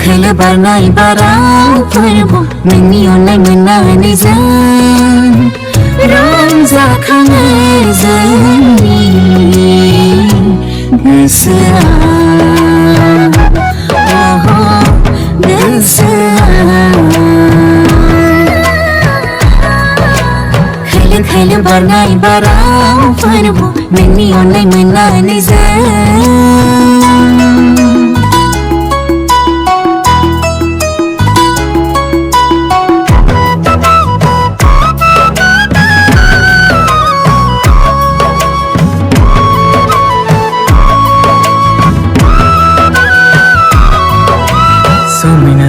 खल बारनाय बारावफोरबो नोंनि अननाय मोननानै जों रंजाखाङो जोंनि गोसोआ खल बारनाय बारावफोरबो नोंनि अननाय मोननानै जों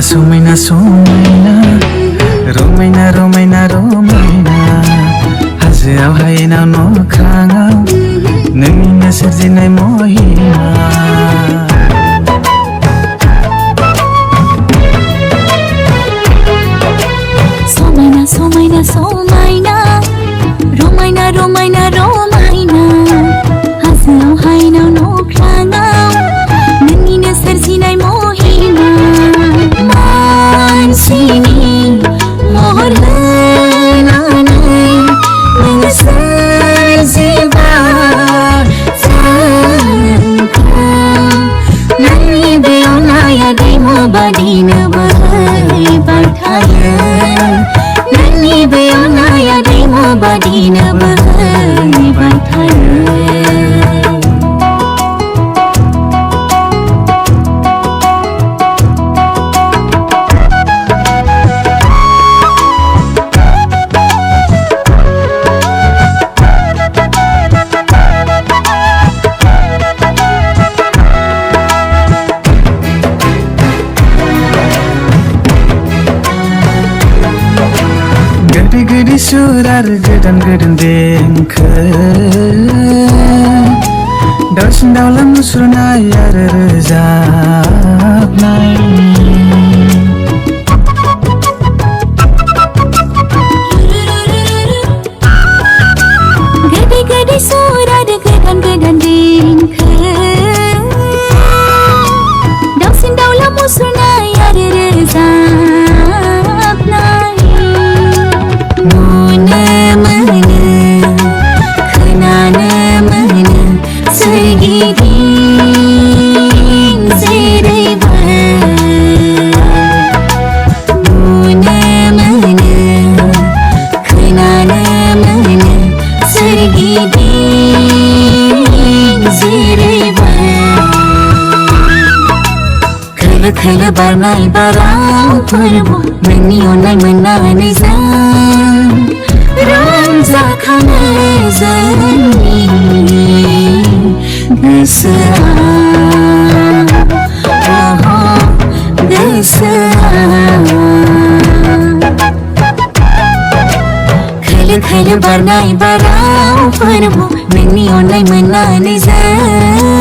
Sumaina sumaina Romaina romaina romaina Hazeaw hainaw no krangaw Nangina serjinay mohina Sumaina sumaina sumaina Romaina romaina romaina Hazeaw hainaw no krangaw Nangina serjinay mohina Sini mohon henanai mengesajiba tanpa nani beonaya demo badina bahai barthaya nani beonaya demo badina bahai barthaya Gede surar gedan dengke Daun dalam musrunai ada rezaknai Gede surar gedan dengke Daun dalam musrunai ada rezaknai खल बारनाय बारावफोरबो नोंनि अननाय मोननानै जों रंजाखाङो जोंनि गोसोआ खल बारनाय बारावफोरबो नोंनि अननाय मोननानै जों